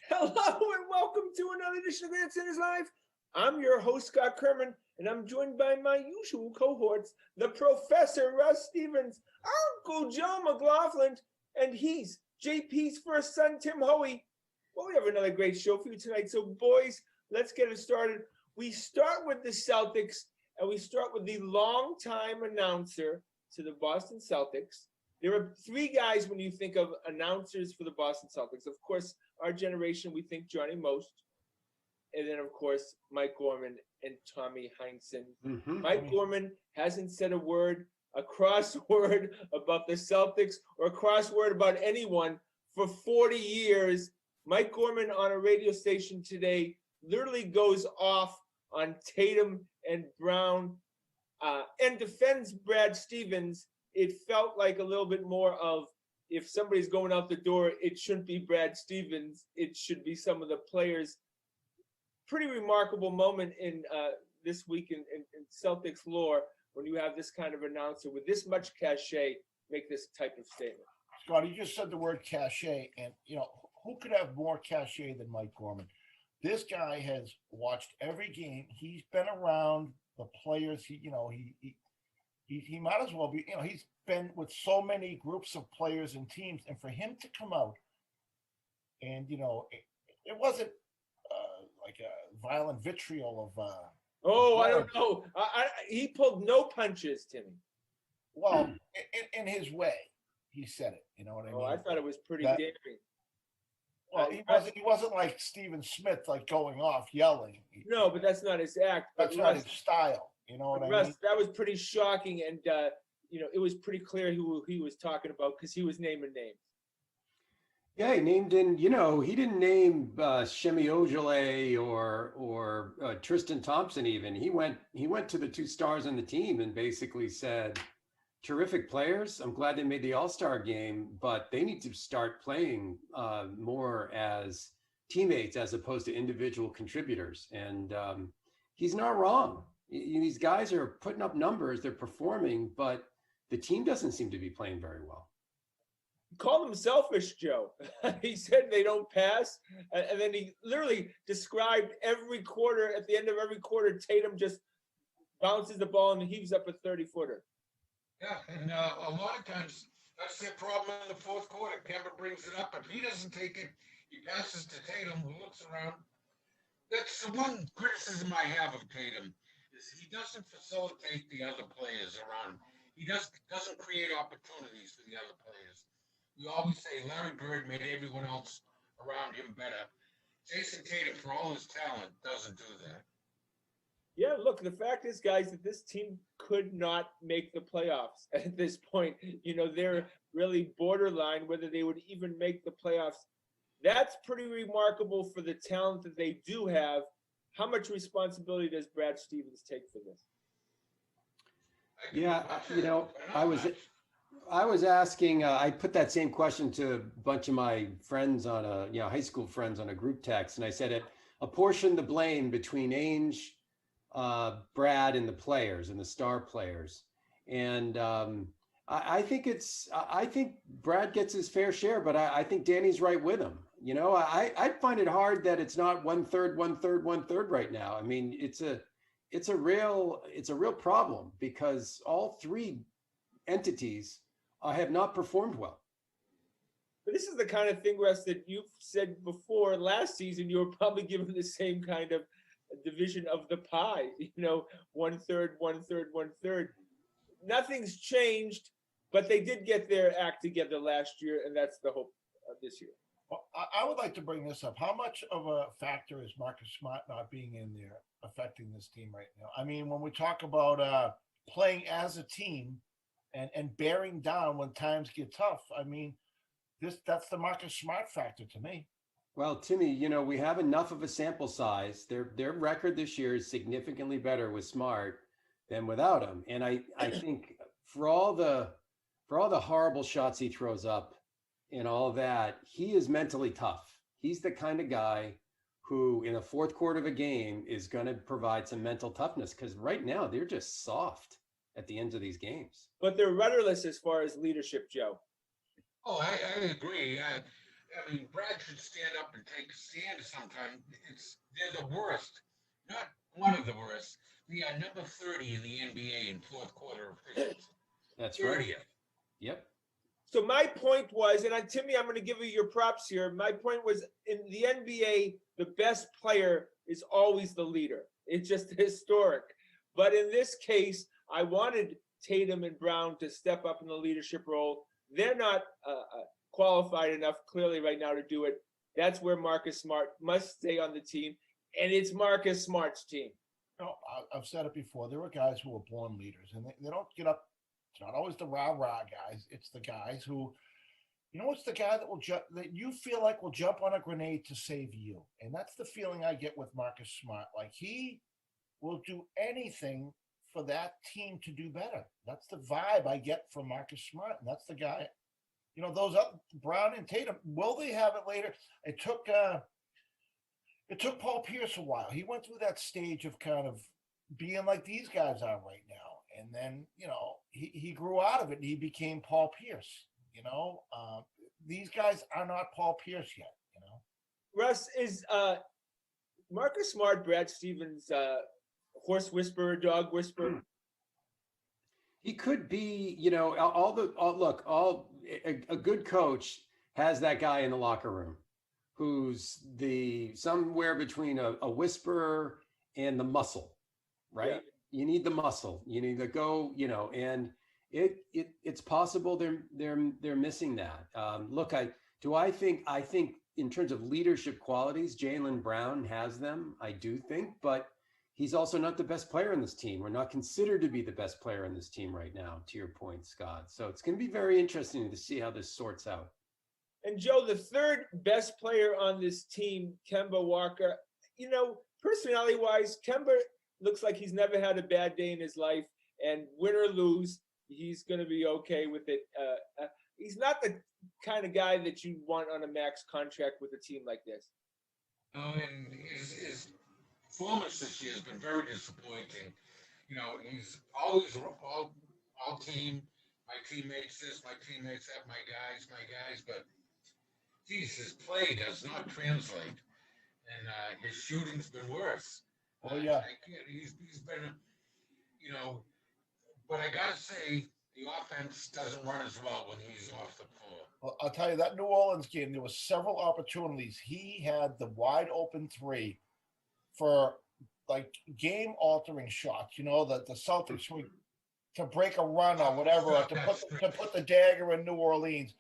Hello and welcome to another edition of Grandstanders Live. I'm your host, Scott Kerman, and I'm joined by my usual cohorts, the Professor Russ Stevens, Uncle Joe McLaughlin, and he's JP's first son, Tim Hoey. Well, we have another great show for you tonight, so boys, let's get it started. We start with the Celtics, and we start with the longtime announcer to the Boston Celtics. There are three guys when you think of announcers for the Boston Celtics. Of course, our generation, we think Johnny Most. And then, of course, Mike Gorman and Tommy Heinsohn. Mike Gorman hasn't said a crossword about the Celtics or a crossword about anyone for 40 years. Mike Gorman on a radio station today literally goes off on Tatum and Brown and defends Brad Stevens. It felt like a little bit more of, if somebody's going out the door, it shouldn't be Brad Stevens. It should be some of the players. Pretty remarkable moment in this week in Celtics lore when you have this kind of announcer with this much cachet make this type of statement. Scott, you just said the word cachet, and who could have more cachet than Mike Gorman? This guy has watched every game. He's been around the players. He might as well be, he's been with so many groups of players and teams. And for him to come out and, it wasn't like a violent vitriol of. I don't know. He pulled no punches, Timmy. Well, in his way, he said it. You know what I mean? I thought it was pretty daring. Well, he wasn't like Stephen Smith, like going off yelling. No, but that's not his act. That's not his style. You know what I mean? That was pretty shocking, and it was pretty clear who he was talking about because he was naming names. Yeah, he named in. He didn't name Shemi Ojale or Tristan Thompson. Even he went to the two stars on the team and basically said, "Terrific players. I'm glad they made the All-Star game, but they need to start playing more as teammates as opposed to individual contributors." And he's not wrong. These guys are putting up numbers, they're performing, but the team doesn't seem to be playing very well. He called them selfish, Joe. He said they don't pass, and then he literally described every quarter. At the end of every quarter, Tatum just bounces the ball and heaves up a 30-footer. Yeah, and a lot of times that's their problem in the fourth quarter. Kemba brings it up, if he doesn't take it, he passes to Tatum, who looks around. That's the one criticism I have of Tatum. He doesn't facilitate the other players around. He doesn't create opportunities for the other players. We always say Larry Bird made everyone else around him better. Jason Tatum, for all his talent, doesn't do that. Yeah, look, the fact is, guys, that this team could not make the playoffs at this point. They're really borderline whether they would even make the playoffs. That's pretty remarkable for the talent that they do have. How much responsibility does Brad Stevens take for this? Yeah, I was asking. I put that same question to a bunch of my friends on high school friends on a group text, and I said apportion the blame between Ainge, Brad, and the players and the star players, and I think Brad gets his fair share, but I think Danny's right with him. I find it hard that it's not 1/3, 1/3, 1/3 right now. I mean, it's a real problem because all three entities have not performed well. But this is the kind of thing, Russ, that you've said before last season. You were probably given the same kind of division of the pie. 1/3, 1/3, 1/3. Nothing's changed, but they did get their act together last year, and that's the hope of this year. Well, I would like to bring this up. How much of a factor is Marcus Smart not being in there affecting this team right now? I mean, when we talk about playing as a team and bearing down when times get tough, I mean, that's the Marcus Smart factor to me. Well, Timmy, we have enough of a sample size. Their record this year is significantly better with Smart than without him. And I think for all the horrible shots he throws up and all that, he is mentally tough. He's the kind of guy who in the fourth quarter of a game is going to provide some mental toughness, because right now they're just soft at the ends of these games. But they're rudderless as far as leadership, Joe. Oh, I agree. I mean, Brad should stand up and take a stand sometime. They're the worst, not one of the worst. They are number 30 in the NBA in fourth quarter efficiency. That's right. 30th. Yep. So my point was, and Timmy, I'm going to give you your props here. My point was, in the NBA, the best player is always the leader. It's just historic. But in this case, I wanted Tatum and Brown to step up in the leadership role. They're not qualified enough, clearly, right now to do it. That's where Marcus Smart must stay on the team, and it's Marcus Smart's team. You know, I've said it before. There are guys who are born leaders, and they don't get up. It's not always the rah-rah guys. It's the guys who, it's the guy that will jump, that you feel like will jump on a grenade to save you. And that's the feeling I get with Marcus Smart. Like, he will do anything for that team to do better. That's the vibe I get from Marcus Smart, and that's the guy. Those up Brown and Tatum, will they have it later? It took Paul Pierce a while. He went through that stage of kind of being like these guys are right now. And then, he grew out of it and he became Paul Pierce. These guys are not Paul Pierce yet, Russ, is Marcus Smart Brad Stevens horse whisperer, dog whisperer? He could be, a good coach has that guy in the locker room who's somewhere between a whisperer and the muscle, right? Yeah. You need the muscle. You need to go, and it's possible they're missing that. I think in terms of leadership qualities, Jaylen Brown has them. I do think, but he's also not the best player in this team. We're not considered to be the best player in this team right now, to your point, Scott. So it's going to be very interesting to see how this sorts out. And Joe, the third best player on this team, Kemba Walker, personality-wise, Kemba looks like he's never had a bad day in his life, and win or lose, he's going to be okay with it. He's not the kind of guy that you want on a max contract with a team like this. And his performance this year has been very disappointing. He's always all team, my teammates this, my teammates that, my guys, but geez, his play does not translate, and his shooting's been worse. Oh yeah, he's been, but I gotta say the offense doesn't run as well when he's off the floor. Well, I'll tell you, that New Orleans game, there was several opportunities. He had the wide open three for like game altering shots. The Celtics to break a run or whatever, or to put the dagger in New Orleans.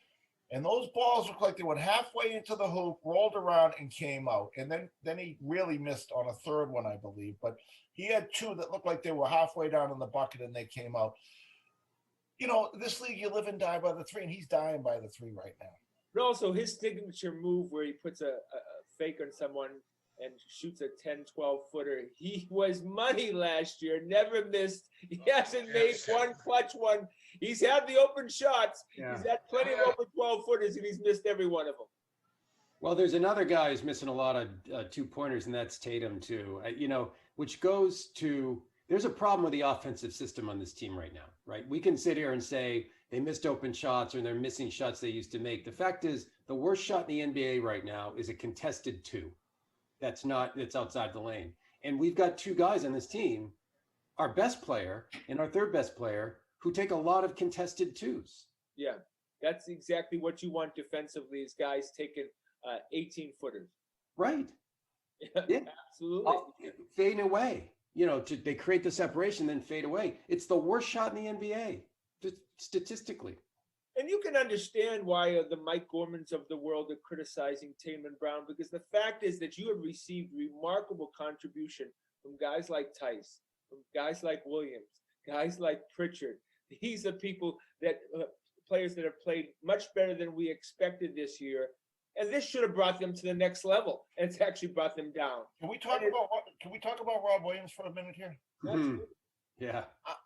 And those balls looked like they went halfway into the hoop, rolled around, and came out. And then he really missed on a third one, I believe. But he had two that looked like they were halfway down in the bucket and they came out. This league, you live and die by the three, and he's dying by the three right now. But also his signature move where he puts a fake on someone and shoots a 10, 12-footer. He was money last year, never missed. He hasn't made one clutch one. He's had the open shots. Yeah. He's had plenty of open 12-footers, and he's missed every one of them. Well, there's another guy who's missing a lot of two-pointers, and that's Tatum, too. Which goes to there's a problem with the offensive system on this team right now, right? We can sit here and say they missed open shots or they're missing shots they used to make. The fact is, the worst shot in the NBA right now is a contested two. That's outside the lane. And we've got two guys on this team, our best player and our third best player, who take a lot of contested twos. Yeah, that's exactly what you want defensively, is guys taking 18-footers. Right. Yeah, absolutely. Fading away. They create the separation, then fade away. It's the worst shot in the NBA, statistically. And you can understand why the Mike Gormans of the world are criticizing Tatum and Brown, because the fact is that you have received remarkable contribution from guys like Tice, from guys like Williams, guys like Pritchard. These are people that players that have played much better than we expected this year. And this should have brought them to the next level, and it's actually brought them down. Can we talk about Rob Williams for a minute here? Mm-hmm. Yeah,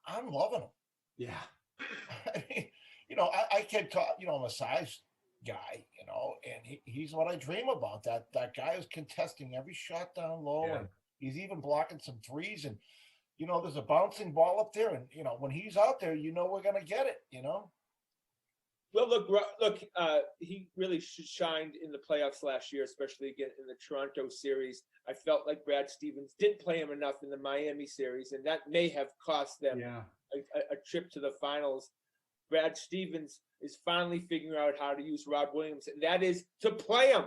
I'm loving him. Yeah, I mean, I can talk. I'm a size guy, and he's what I dream about. That guy is contesting every shot down low, and he's even blocking some threes. And there's a bouncing ball up there, and when he's out there, we're gonna get it. Well, look. He really shined in the playoffs last year, especially again in the Toronto series. I felt like Brad Stevens didn't play him enough in the Miami series, and that may have cost them Yeah. a trip to the finals. Brad Stevens is finally figuring out how to use Rob Williams, and that is to play him.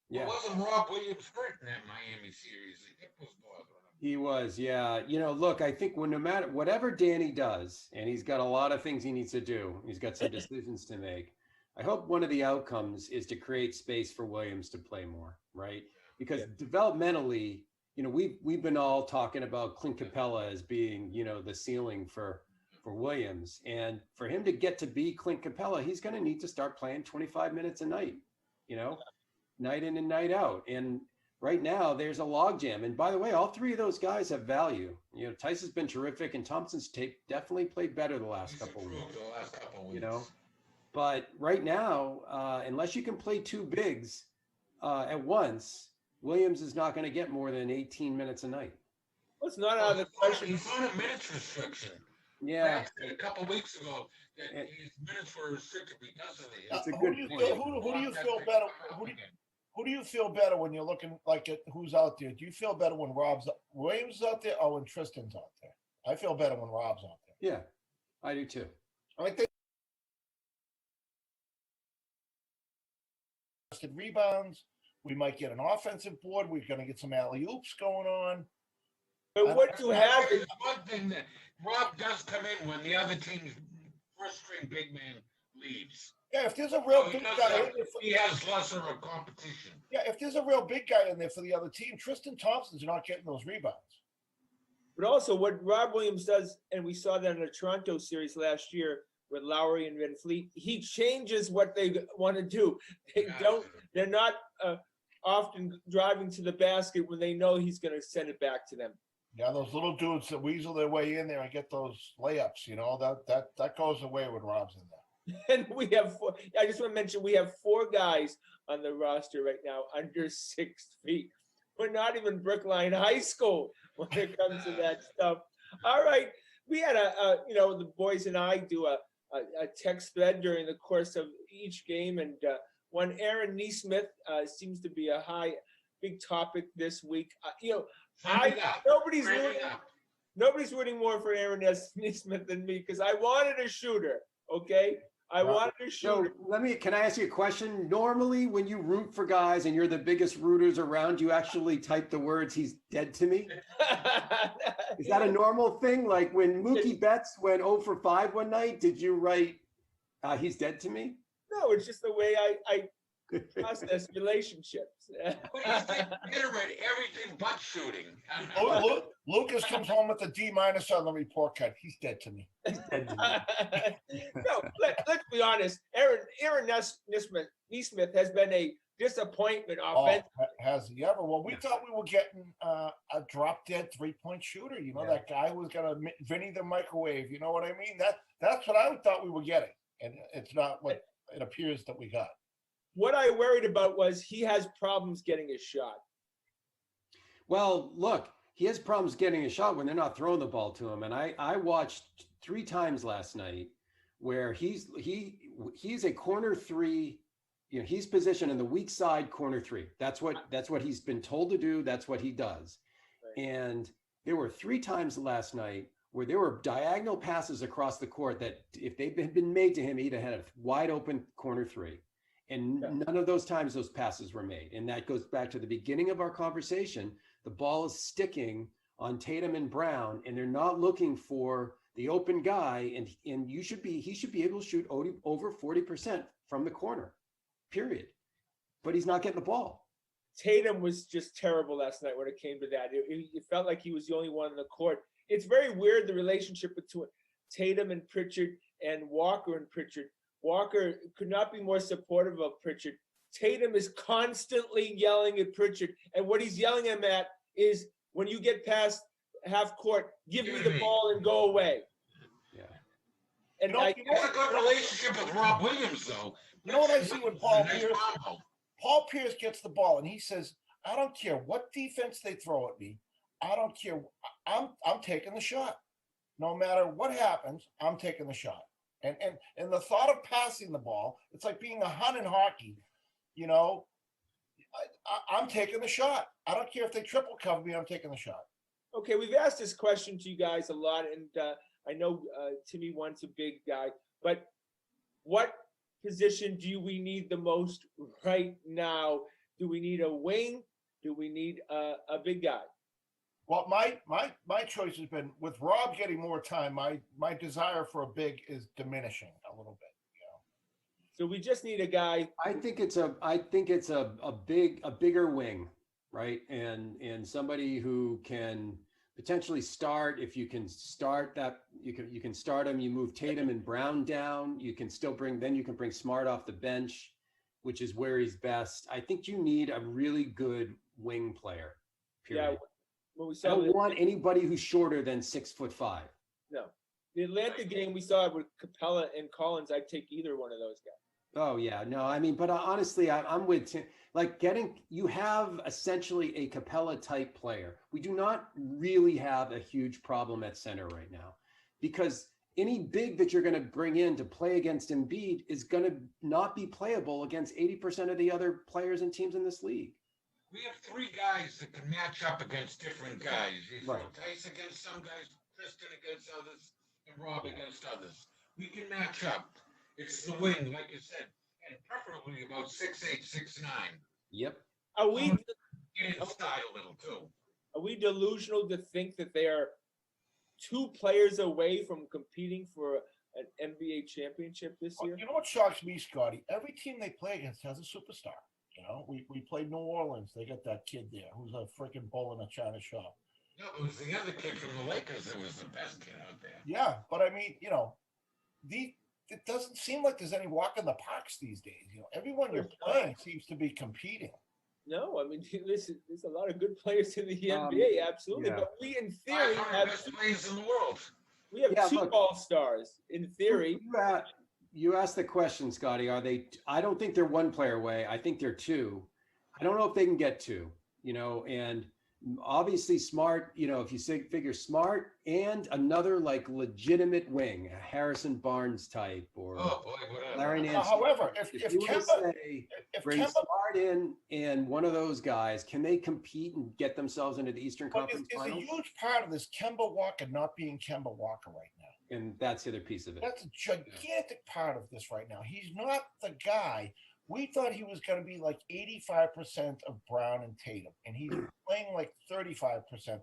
Yeah. Well, wasn't Rob Williams hurt in that Miami series? The hip was bothering him. He was, yeah. Look, I think no matter whatever Danny does, and he's got a lot of things he needs to do, he's got some decisions to make. I hope one of the outcomes is to create space for Williams to play more, right? Because developmentally, we've been all talking about Clint Capella as being, the ceiling for Williams, and for him to get to be Clint Capella, he's going to need to start playing 25 minutes a night, night in and night out. And right now, there's a logjam. And by the way, all three of those guys have value. Tice has been terrific, and Thompson's definitely played better the last couple of weeks. But right now, unless you can play two bigs at once, Williams is not going to get more than 18 minutes a night. Well, it's not out of the question. He's on a minutes restriction. Yeah. A couple of weeks ago, that his minutes were restricted because of it. That's a good point. Who do you feel better? Who do you feel better when you're looking like at who's out there? Do you feel better when Williams is out there or when Tristan's out there? I feel better when Rob's out there. Yeah, I do too. I think rebounds. We might get an offensive board. We're going to get some alley-oops going on. But what you have is one thing that Rob does come in when the other team's first-string big man leaves. Yeah, if there's a real big guy, he has lesser of a competition. Yeah, if there's a real big guy in there for the other team, Tristan Thompson's not getting those rebounds. But also what Rob Williams does, and we saw that in the Toronto series last year with Lowry and Van Fleet, he changes what they want to do. They're not often driving to the basket when they know he's going to send it back to them. Yeah, those little dudes that weasel their way in there and get those layups, that goes away when Rob's in there. And we have I just want to mention we have 4 guys on the roster right now under 6 feet. We're not even Brookline High School when it comes to that stuff. All right, we had the boys and I do a text thread during the course of each game, and one Aaron Neesmith seems to be a big topic this week. Nobody's rooting more for Aaron Neesmith than me because I wanted a shooter. Okay. I wanted to shoot. So can I ask you a question? Normally, when you root for guys and you're the biggest rooters around, you actually type the words, "He's dead to me." Is that a normal thing? Like when Mookie Betts went 0 for 5 one night, did you write, "He's dead to me"? No, it's just the way I process relationships. But he's iterate everything but shooting. Lucas comes home with a D- on the report card. He's dead to me. No, let's be honest. Aaron Neesmith has been a disappointment offense. Has he ever? Well, we thought we were getting a drop-dead three-point shooter. That guy was going to Vinny the microwave. You know what I mean? That's what I thought we were getting, and it's not what it appears that we got. What I worried about was he has problems getting his shot. Well, look, he has problems getting a shot when they're not throwing the ball to him. And I watched 3 times last night where he's a corner 3. He's positioned in the weak side corner 3. That's what he's been told to do. That's what he does. Right. And there were 3 times last night where there were diagonal passes across the court that if they'd been made to him, he'd have had a wide open corner 3. And none of those times those passes were made. And that goes back to the beginning of our conversation. The ball is sticking on Tatum and Brown, and they're not looking for the open guy. And he should be able to shoot over 40% from the corner, period. But he's not getting the ball. Tatum was just terrible last night when it came to that. It felt like he was the only one in the court. It's very weird, the relationship between Tatum and Pritchard and Walker and Pritchard. Walker could not be more supportive of Pritchard. Tatum is constantly yelling at Pritchard. And what he's yelling at him at is, when you get past half court, give me the ball and go away. Yeah. And it's a good relationship with Rob Williams, though. You know what I see with Paul Pierce? Paul Pierce gets the ball, and he says, I don't care what defense they throw at me. I don't care. I'm taking the shot. No matter what happens, I'm taking the shot. And the thought of passing the ball, it's like being a Hun in hockey. You know, I'm taking the shot. I don't care if they triple cover me. I'm taking the shot. Okay, we've asked this question to you guys a lot, and I know Timmy wants a big guy, but what position do we need the most right now? Do we need a wing? Do we need a big guy? Well, my choice has been with Rob getting more time. My desire for a big is diminishing a little bit. So we just need a guy. I think it's a bigger wing, right? And somebody who can potentially start. If you can start that, you can start him. You move Tatum and Brown down. You can bring Smart off the bench, which is where he's best. I think you need a really good wing player. Period. Yeah. When we I saw don't want anybody who's shorter than 6'5". No, the Atlanta game we saw with Capella and Collins. I'd take either one of those guys. Oh yeah, no, I mean, but honestly, I'm with Tim. Like you have essentially a Capella type player. We do not really have a huge problem at center right now, because any big that you're going to bring in to play against Embiid is going to not be playable against 80% of the other players and teams in this league. We have three guys that can match up against different guys. Right. Tice against some guys, Kristen against others, and Rob against others. We can match up. It's the wing, like you said, and preferably about 6'8", 6'9". Yep. Are we Get inside a little too. are we delusional to think that they are 2 players away from competing for an NBA championship this year? You know what shocks me, Scotty? Every team they play against has a superstar. You know, we played New Orleans. They got that kid there who's a freaking bull in a china shop. No, it was the other kid from the Lakers that was the best kid out there. Yeah, but I mean, you know, it doesn't seem like there's any walk in the parks these days. You know, everyone you're playing seems to be competing. No, I mean, listen, there's a lot of good players in the NBA, absolutely. yeah. But we, in theory, 500 have best players in the world. we have Yeah, 2 look. all-stars in theory. You asked the question, Scotty. Are they? I don't think they're 1 player away. I think they're 2. I don't know if they can get 2. You know, and obviously Smart. You know, if you figure Smart and another like legitimate wing, a Harrison Barnes type or Oh boy, whatever. Larry Nance. However, if you were to Kemba, say, if bring Kemba Smart in and one of those guys, can they compete and get themselves into the Eastern but Conference is a Finals? huge part of this Kemba Walker not being Kemba Walker right now. And that's the other piece of it. That's a gigantic part of this right now. He's not the guy. We thought he was going to be like 85% of Brown and Tatum, and he's playing like 35%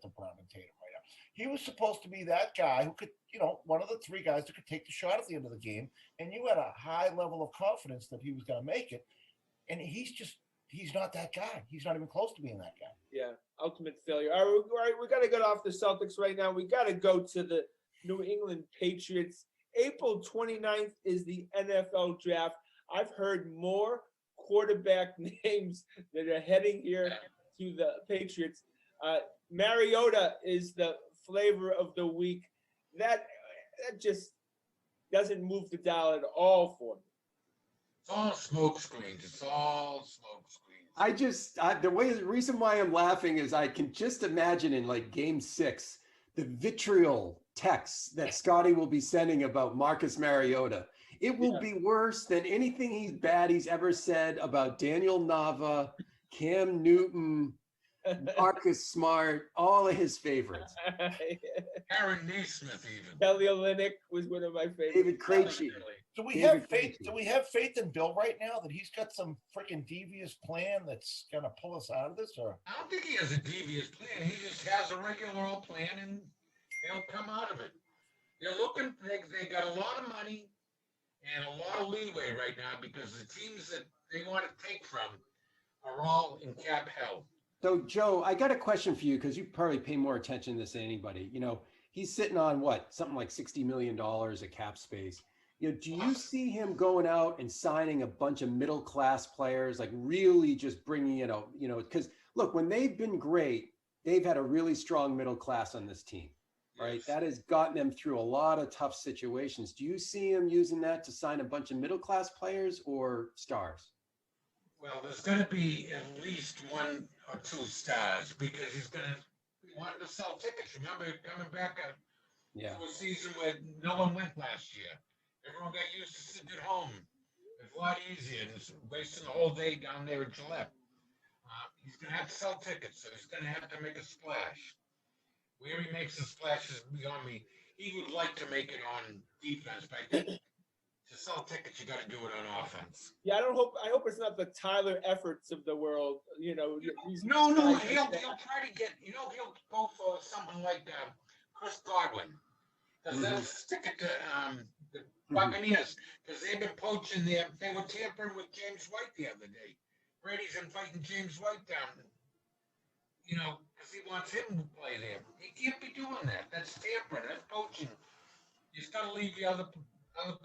of Brown and Tatum right now. He was supposed to be that guy who could, you know, one of the 3 guys that could take the shot at the end of the game, and you had a high level of confidence that he was going to make it. And he's not that guy. He's not even close to being that guy. Yeah, ultimate failure. All right, we got to get off the Celtics right now. We got to go to the New England Patriots. April 29th is the NFL draft. I've heard more quarterback names that are heading here to the Patriots. Mariota is the flavor of the week. That just doesn't move the dial at all for me. It's all smoke screens. It's all smoke screens. The reason why I'm laughing is I can just imagine in like game 6, the vitriol texts that Scotty will be sending about Marcus Mariota. It will be worse than anything he's ever said about Daniel Nava, Cam Newton, Marcus Smart, all of his favorites. Aaron Neesmith even. Kelly Olynyk was one of my favorites. David Krejci. Do we have faith? Do we have faith in Bill right now that he's got some freaking devious plan that's going to pull us out of this? Or I don't think he has a devious plan. He just has a regular old plan, and they'll come out of it. They're looking. They got a lot of money and a lot of leeway right now because the teams that they want to take from are all in cap hell. So, Joe, I got a question for you because you probably pay more attention to this than anybody. You know, he's sitting on something like $60 million of cap space. You know, do you see him going out and signing a bunch of middle-class players, like really just bringing it out? You know, because look, when they've been great, they've had a really strong middle class on this team, right? Yes. That has gotten them through a lot of tough situations. Do you see him using that to sign a bunch of middle-class players or stars? Well, there's going to be at least 1 or 2 stars because he's going to want to sell tickets. Remember, coming back to a season where no one went last year. Everyone got used to sitting at home. It's a lot easier than wasting the whole day down there in Gillette. He's going to have to sell tickets, so he's going to have to make a splash. Where he makes the splash is beyond me. He would like to make it on defense, but I think to sell tickets, you got to do it on offense. Yeah, I hope it's not the Tyler Efforts of the world. You know, No, he'll try to get. He'll go for something like Chris Godwin, because they'll stick it to the Buccaneers, because they've been poaching them. They were tampering with James White the other day. Brady's inviting James White down. Because he wants him to play there. He can't be doing that. That's tampering. That's poaching. You just got to leave the other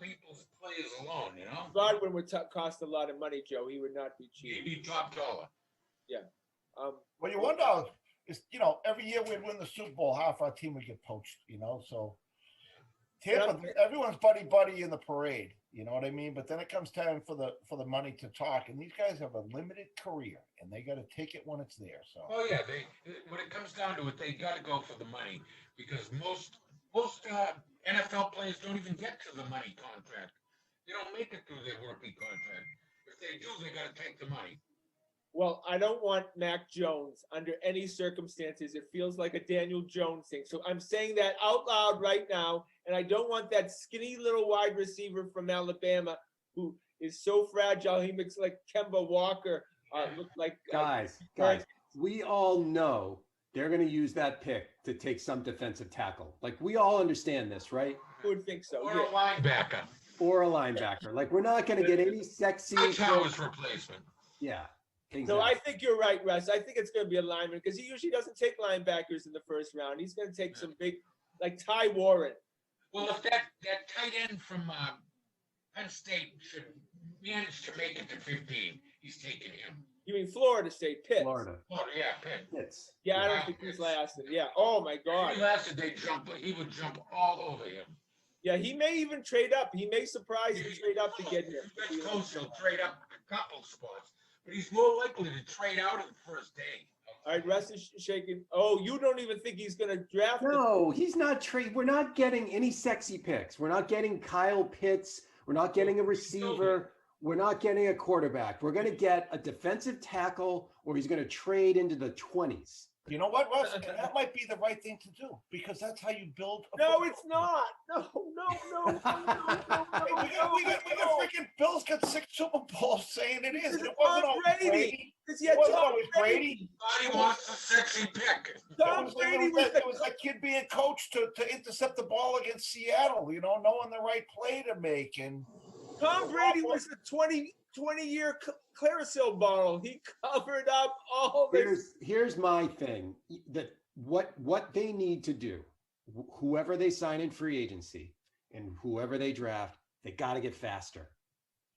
people's players alone. Godwin would cost a lot of money, Joe. He would not be cheap. He'd be top dollar. Yeah. Well, you wonder is every year we'd win the Super Bowl, half our team would get poached. So Tampa, everyone's buddy in the parade. You know what I mean? But then it comes time for the money to talk, and these guys have a limited career, and they got to take it when it's there. So. Oh yeah, when it comes down to it, they got to go for the money, because most NFL players don't even get to the money contract. They don't make it through their rookie contract. If they do, they got to take the money. Well, I don't want Mac Jones under any circumstances. It feels like a Daniel Jones thing. So I'm saying that out loud right now, and I don't want that skinny little wide receiver from Alabama who is so fragile. He looks like Kemba Walker. Look like guys, we all know they're going to use that pick to take some defensive tackle. Like, we all understand this, right? Who would think so? Or a linebacker. Or a linebacker. Like, we're not going to get any sexy. Hightower's replacement. Yeah. Exactly. So I think you're right, Russ. I think it's going to be a lineman, because he usually doesn't take linebackers in the first round. He's going to take some big, like Ty Warren. Well, if that tight end from Penn State should manage to make it to 15, he's taking him. You mean Florida State, Pitt? Florida, yeah, Pitt. Pitts. Yeah, I don't think he's lasted. Yeah. Oh my God. If he lasted, he would jump all over him. Yeah, he may even trade up. He may surprise and trade up to get here. If he gets close, he'll trade up a couple spots. But he's more likely to trade out in the first day. All right, Russ is shaking. Oh, you don't even think he's going to draft? No, he's not trade. We're not getting any sexy picks. We're not getting Kyle Pitts. We're not getting a receiver. We're not getting a quarterback. We're going to get a defensive tackle, or he's going to trade into the 20s. You know what, Russ? That might be the right thing to do, because that's how you build. No, it's not. No. We got freaking Bills got 6 Super Bowls saying it is. It wasn't always Brady. It wasn't always Brady. He wants a sexy pick. Tom Brady was it was that kid being coached to intercept the ball against Seattle. Knowing the right play to make. And Tom Brady was a 20-year Clearasil bottle. He covered up all this. Here's my thing. That what they need to do, whoever they sign in free agency and whoever they draft, they got to get faster.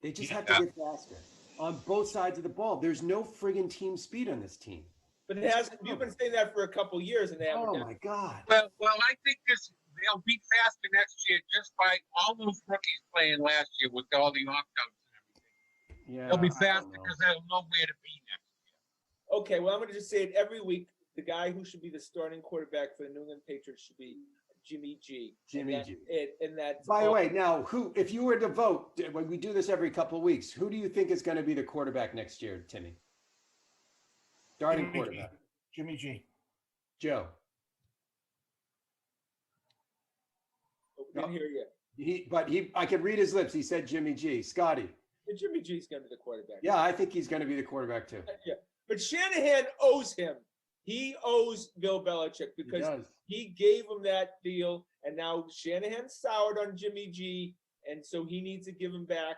They just have to get faster on both sides of the ball. There's no friggin' team speed on this team. But it hasn't. You've been saying that for a couple of years, and they haven't. Oh my God. Well, I think they'll be faster next year just by all those rookies playing last year with all the opt-outs and everything. Yeah, they'll be faster because they'll know where to be next year. Okay, well, I'm going to just say it every week. The guy who should be the starting quarterback for the New England Patriots should be Jimmy G. Jimmy G. And that's By the way, now if you were to vote, when we do this every couple of weeks, who do you think is going to be the quarterback next year, Timmy? Starting quarterback. Jimmy G. Joe. Didn't hear you. I could read his lips. He said Jimmy G. Scotty. Jimmy G's going to be the quarterback. Yeah, I think he's going to be the quarterback too. Yeah, but Shanahan owes him. He owes Bill Belichick because he gave him that deal, and now Shanahan soured on Jimmy G, and so he needs to give him back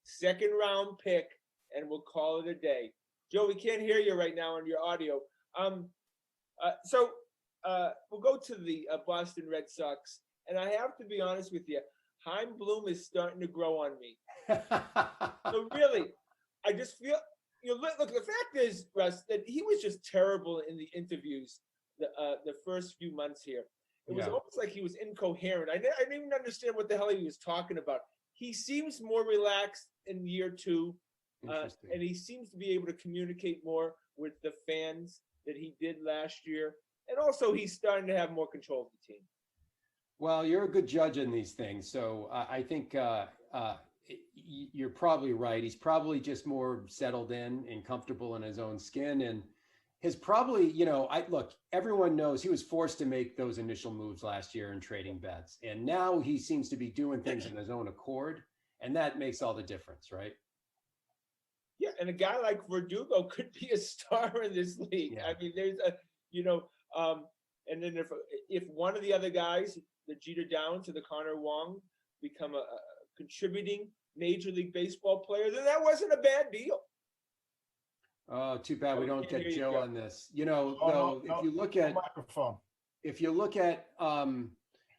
second round pick, and we'll call it a day. Joe, we can't hear you right now on your audio. So we'll go to the Boston Red Sox, and I have to be honest with you, Heim Bloom is starting to grow on me. So really, I just feel. Look, the fact is, Russ, that he was just terrible in the interviews the first few months here. It was almost like he was incoherent. I didn't even understand what the hell he was talking about. He seems more relaxed in year 2, and he seems to be able to communicate more with the fans that he did last year. And also, he's starting to have more control of the team. Well, you're a good judge in these things, so I think you're probably right. He's probably just more settled in and comfortable in his own skin, and has probably, I look. Everyone knows he was forced to make those initial moves last year in trading bets, and now he seems to be doing things in his own accord, and that makes all the difference, right? Yeah, and a guy like Verdugo could be a star in this league. Yeah. I mean, there's and then if one of the other guys, the Jeter Downs or the Connor Wong, become a contributing Major League Baseball player, then that wasn't a bad deal. Oh, too bad we don't Here get you Joe go. on this. Oh, If you look at microphone.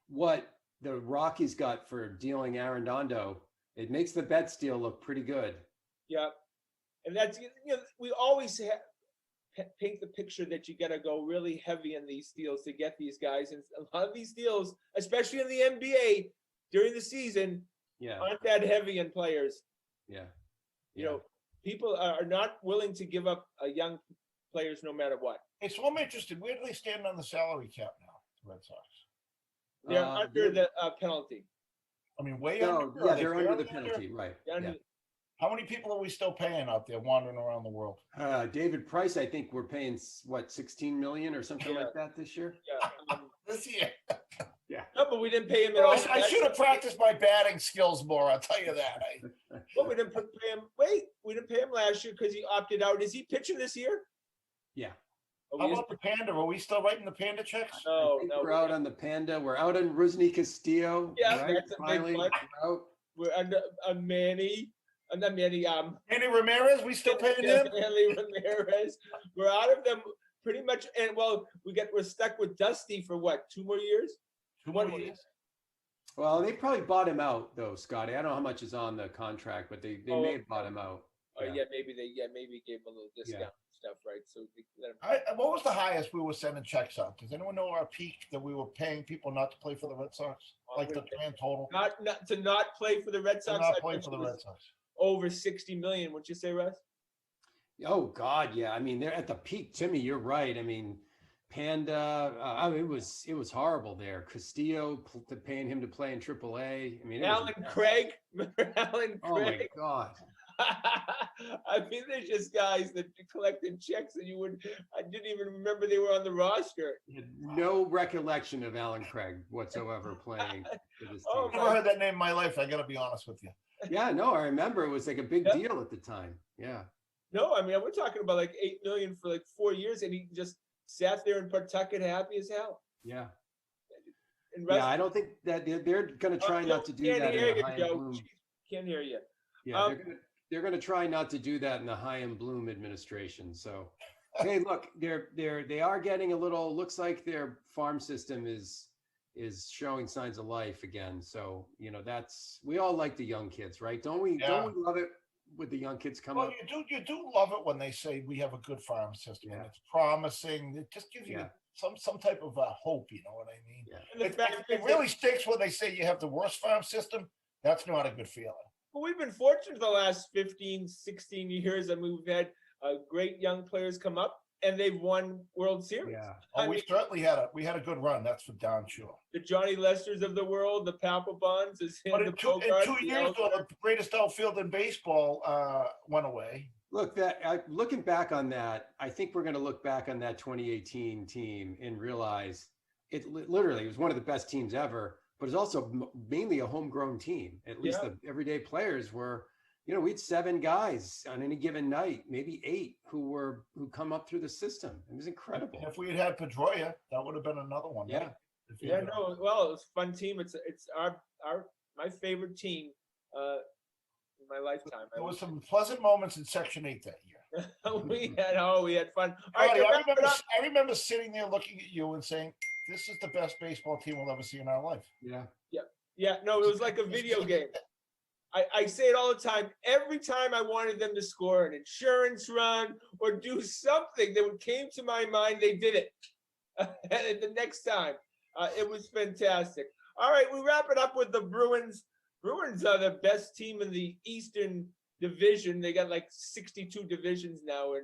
what the Rockies got for dealing Arredondo, it makes the Betts deal look pretty good. Yeah, and that's we always paint the picture that you got to go really heavy in these deals to get these guys, and a lot of these deals, especially in the NBA during the season, Yeah, aren't that heavy in players. yeah. People are not willing to give up young players no matter what. Hey, so I'm interested. Where do they stand on the salary cap now, the Red Sox? They're under the penalty. I mean, way No, under? yeah, Are they they're under the fairly penalty, right? Under- Yeah. How many people are we still paying out there wandering around the world? David Price, I think we're paying what, 16 million or something like that this year. Yeah, This year. no, but we didn't pay him at all. I should have practiced my batting skills more. I'll tell you that. But we didn't pay him. Wait, we didn't pay him last year because he opted out. Is he pitching this year? Yeah. Oh, How he is? about the Panda? Are we still writing the Panda checks? I No, think no. we're out on the Panda. We're out on Rusney Castillo. Yeah, right? that's a big Finally, one. we're out. We're under Manny. Not Manny. Andy Ramirez, we still paying him? Manny Ramirez. We're out of them pretty much. And well, we're stuck with Dusty for what? 2 more years? 2 One more more years. Well, they probably bought him out though, Scotty. I don't know how much is on the contract, but they may have bought him out. Yeah, maybe maybe gave him a little discount and stuff, right? So they let him. What was the highest we were sending checks out? Does anyone know our peak that we were paying people not to play for the Red Sox? Like the grand total? Not to not play for the Red To Sox. not I play bet for the it was Red Sox. Over 60 million. Would you say, Russ? Oh God, yeah. I mean, they're at the peak. Timmy, you're right. I mean, Panda. It was horrible there. Castillo paying him to play in AAA. I mean, Alan Craig. Remember Alan Craig? Oh my God. I mean, they're just guys that collected checks, and I didn't even remember they were on the roster. Had no recollection of Alan Craig whatsoever playing for this team. Oh, I've never heard that name in my life. I got to be honest with you. Yeah, no, I remember it was like a big deal at the time. Yeah. No, I mean, we're talking about like 8 million for like 4 years, and he just sat there in Pawtucket happy as hell. Yeah. And Yeah, I don't think that they're going to try not to do that in the high and bloom. Can't hear you. Yeah, they're going to try not to do that in the high and bloom administration. So, hey, look, they are getting a little. Looks like their farm system is showing signs of life again. So we all like the young kids, right? Don't we? Yeah. Don't we love it with the young kids coming up? You do love it when they say we have a good farm system and it's promising. It just gives you some type of hope. You know what I mean? Yeah. And the fact It really stinks when they say you have the worst farm system. That's not a good feeling. Well, we've been fortunate the last 15, 16 years. I mean, we've had great young players come up, and they've won World Series. Yeah. We certainly had a good run. That's for darn sure. The Johnny Lesters of the world, the Papelbons, But in 2 years, the greatest outfield in baseball went away. Look, looking back on that, I think we're going to look back on that 2018 team and realize it literally was one of the best teams ever. But it's also mainly a homegrown team. At least the everyday players were, we had 7 guys on any given night, maybe 8 who come up through the system. It was incredible. And if we had Pedroia, that would have been another one. Yeah. Right? Yeah, no, well, it was a fun team. It's my favorite team in my lifetime. There was some pleasant moments in Section 8 that year. we had fun. All Scotty, right, I remember sitting there looking at you and saying, "This is the best baseball team we'll ever see in our life." Yeah, no, it was like a video game. I say it all the time. Every time I wanted them to score an insurance run or do something that came to my mind, they did it. And the next time, it was fantastic. All right, we wrap it up with the Bruins. Bruins are the best team in the Eastern Division. They got like 62 divisions now in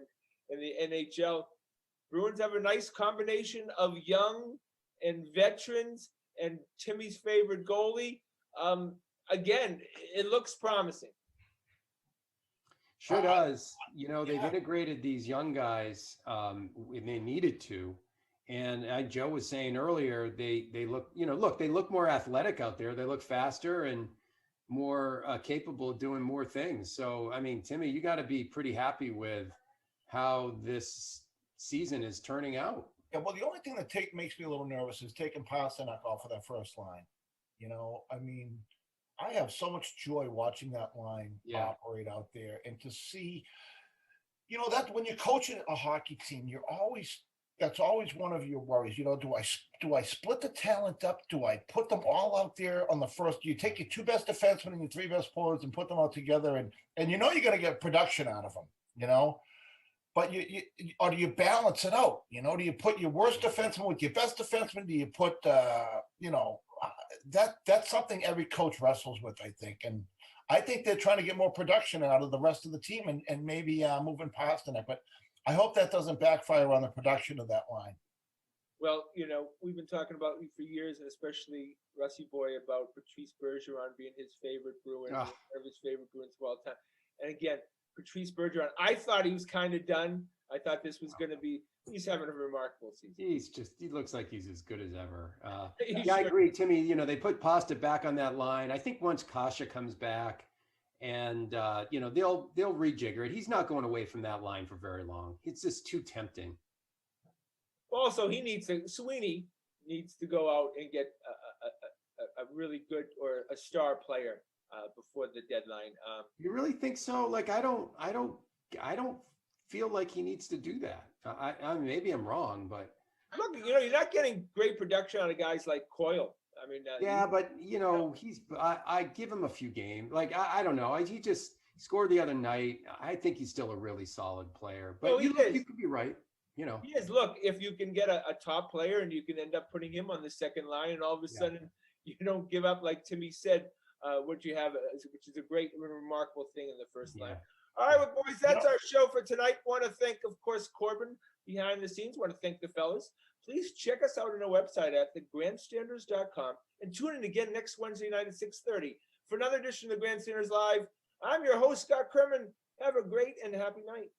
the NHL. Bruins have a nice combination of young and veterans, and Timmy's favorite goalie. Again, it looks promising. Sure does. You know, they've Yeah. integrated these young guys when they needed to. And Joe was saying earlier, they look, look, they look more athletic out there. They look faster and more capable of doing more things. So, I mean, Timmy, you got to be pretty happy with how this season is turning out. Yeah, well, the only thing that makes me a little nervous is taking Pasternak off of that first line. I mean, I have so much joy watching that line operate out there, and to see, that when you're coaching a hockey team, that's always one of your worries. Do I split the talent up? Do I put them all out there on the first? Do you take your two best defensemen and your three best forwards and put them all together, and you're going to get production out of them, But or do you balance it out? Do you put your worst defenseman with your best defenseman? Do you put, that's something every coach wrestles with, I think. And I think they're trying to get more production out of the rest of the team and maybe moving past it. But I hope that doesn't backfire on the production of that line. Well, we've been talking about you for years, and especially Rusty Boy, about Patrice Bergeron being his favorite Bruin, one of his favorite Bruins of all time. And again, Patrice Bergeron, I thought he was kind of done. I thought this was going to be, he's having a remarkable season. He looks like he's as good as ever. Sure. I agree, Timmy. They put Pasta back on that line. I think once Kasha comes back and, they'll rejigger it. He's not going away from that line for very long. It's just too tempting. Also, Sweeney needs to go out and get a really good or a star player before the deadline. You really think so? Like, I don't feel like he needs to do that. I maybe I'm wrong, but look, you're not getting great production out of guys like Coyle. I mean, but I give him a few games. Like, I don't know. He just scored the other night. I think he's still a really solid player, but you could be right. He is. Look, if you can get a top player and you can end up putting him on the second line, and all of a sudden you don't give up, like Timmy said, what you have, which is a great, remarkable thing in the first line. All right, well, boys, that's our show for tonight. Want to thank, of course, Corbin behind the scenes. Want to thank the fellas. Please check us out on our website at thegrandstanders.com and tune in again next Wednesday night at 6:30 for another edition of the Grandstanders Live. I'm your host, Scott Kerman. Have a great and happy night.